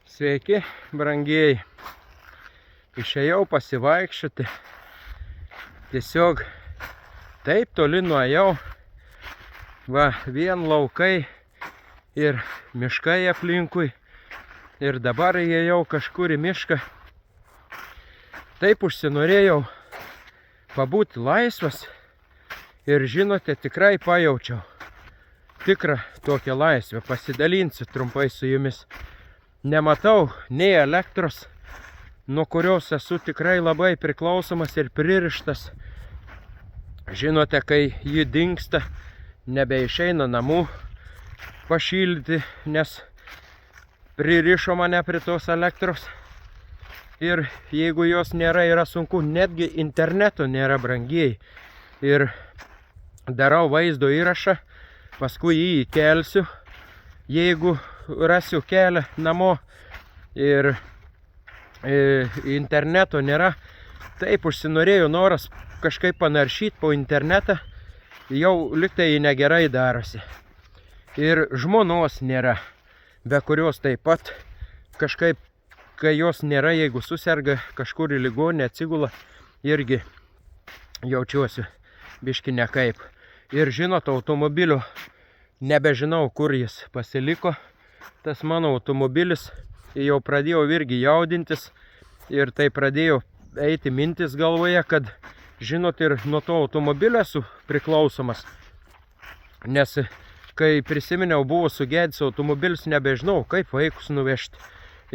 Sveiki, brangieji. Išėjau pasivaikščioti. Tiesiog taip toli nuėjau. Va, vien laukai ir miškai aplinkui. Ir dabar įėjau kažkur į mišką. Taip užsinorėjau pabūti laisvas. Ir žinote, tikrai pajaučiau tikrą tokią laisvę. Pasidalinsiu trumpai su jumis. Nematau nei elektros, nuo kurios esu tikrai labai priklausomas ir pririštas. Žinote, kai ji dingsta, nebeišeina namų pašildyti, nes pririšo mane prie tos elektros. Ir jeigu jos nėra, yra sunku, netgi interneto nėra, brangieji. Ir darau vaizdo įrašą, paskui jį įkelsiu, jeigu rasiu kelią namo ir interneto nėra. Taip užsinorėjau noras kažkaip panaršyti po internetą, jau liktai negerai darosi. Ir žmonos nėra, be kurios taip pat kažkaip, kai jos nėra, jeigu suserga kažkur į ligoninę atsigula, irgi jaučiuosi biški nekaip. Ir žinot, automobilio nebežinau, kur jis pasiliko. Tas mano automobilis, jau pradėjau irgi jaudintis ir tai pradėjo eiti mintis galvoje, kad žinot, ir nuo to automobilio esu priklausomas. Nes kai prisiminiau, buvo sugedęs automobilis, nebežinau, kaip vaikus nuvežti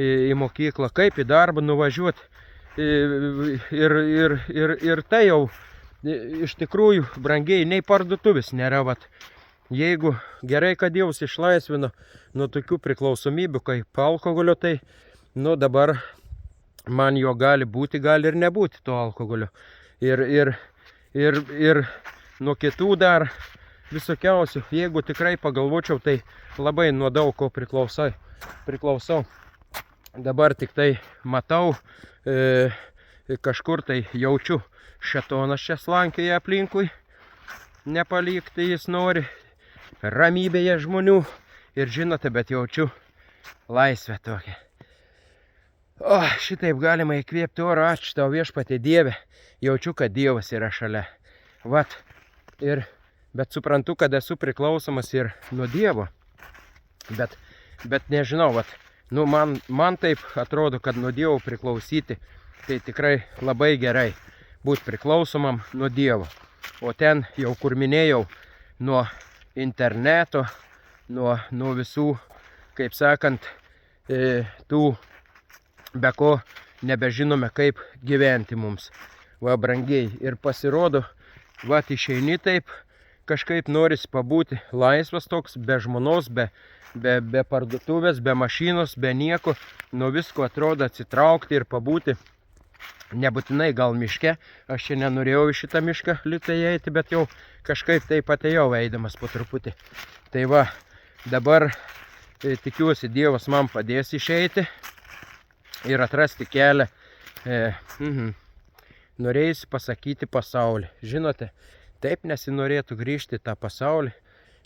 į mokyklą, kaip į darbą nuvažiuoti. Ir tai jau iš tikrųjų, brangiai, nei parduotuvės nėra. Vat. Jeigu gerai, kad Dievas išlaisvino nuo tokių priklausomybių kaip alkoholio, tai dabar man jo gali būti, gali ir nebūti to alkoholio. Ir nuo kitų dar visokiausių. Jeigu tikrai pagalvočiau, tai labai nuo daug ko priklausau. Dabar tik tai matau, kažkur tai jaučiu, šėtonas čia slankioja aplinkui. Nepalikti jis nori. Ramybėje žmonių ir žinote, bet jaučiu laisvę tokią. O, šitaip galima įkvėpti oro. Ačiū tau, viešpatie Dieve. Jaučiu, kad Dievas yra šalia. Vat. Bet suprantu, kad esu priklausomas ir nuo Dievo. Bet nežinau, vat. Man taip atrodo, kad nuo Dievo priklausyti, tai tikrai labai gerai būti priklausomam nuo Dievo. O ten jau kur minėjau, nuo interneto, nuo visų, kaip sakant, tų, be ko nebežinome, kaip gyventi mums. Va, brangiai. Ir pasirodo, va, išeini taip, kažkaip norisi pabūti laisvas toks, be žmonos, be parduotuvės, be mašinos, be nieko. Nuo visko atrodo atsitraukti ir pabūti. Nebūtinai gal miške, aš čia nenorėjau į šitą mišką litai eiti, bet jau kažkaip taip atėjau eidamas po truputį. Tai va, dabar tikiuosi Dievas man padės išeiti ir atrasti kelią. Norėjusi pasakyti pasaulį. Žinote, taip nesinorėtų grįžti į tą pasaulį,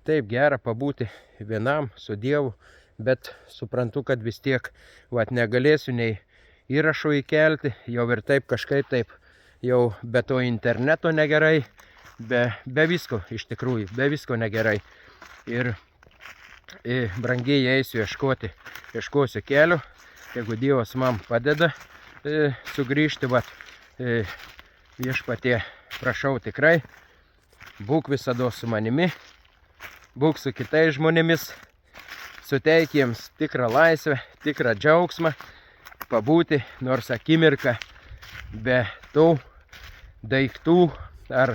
taip gera pabūti vienam su Dievu, bet suprantu, kad vis tiek negalėsiu nei įrašų įkelti, jau ir taip kažkaip taip, jau be to interneto negerai, be visko iš tikrųjų, be visko negerai. Ir brangiai eisiu ieškosiu kelio, jeigu Dievas man padeda sugrįžti, viešpatie, prašau tikrai, būk visada su manimi, būk su kitais žmonėmis, suteik jiems tikrą laisvę, tikrą džiaugsmą, pabūti nors akimirką be tų daiktų ar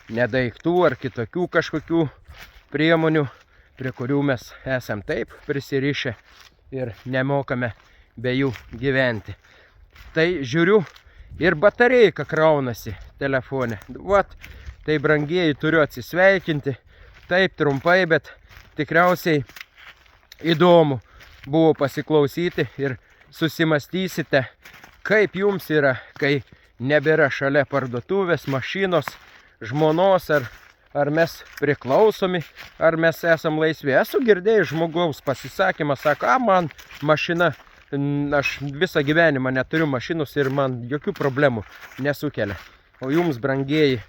nedaiktų ar kitokių kažkokių priemonių, prie kurių mes esam taip prisirišę ir nemokame be jų gyventi. Tai žiūriu, ir batarėja kraunasi telefone. Vat, tai brangieji, turiu atsisveikinti. Taip trumpai, bet tikriausiai įdomu buvo pasiklausyti ir susimastysite, kaip jums yra, kai nebėra šalia parduotuvės, mašinos, žmonos, ar mes priklausomi, ar mes esam laisvi. Esu girdėjęs žmogaus pasisakymą, sako, man mašina aš visą gyvenimą neturiu mašinos ir man jokių problemų nesukelia. O jums, brangieji,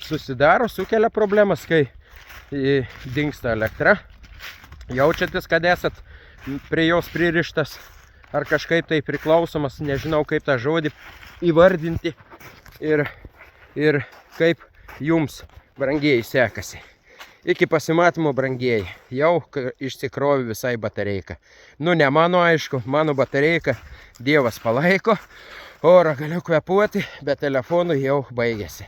sukelia problemas, kai dingsta elektra. Jaučiatės, kad esat prie jos pririštas ar kažkaip tai priklausomas, nežinau kaip tą žodį įvardinti ir kaip jums, brangieji, sekasi. Iki pasimatymo, brangieji, jau išsikrovė visai batereika. Nu, ne mano, aišku, mano batereika Dievas palaiko, orą galiu kvepuoti, bet telefonui jau baigėsi.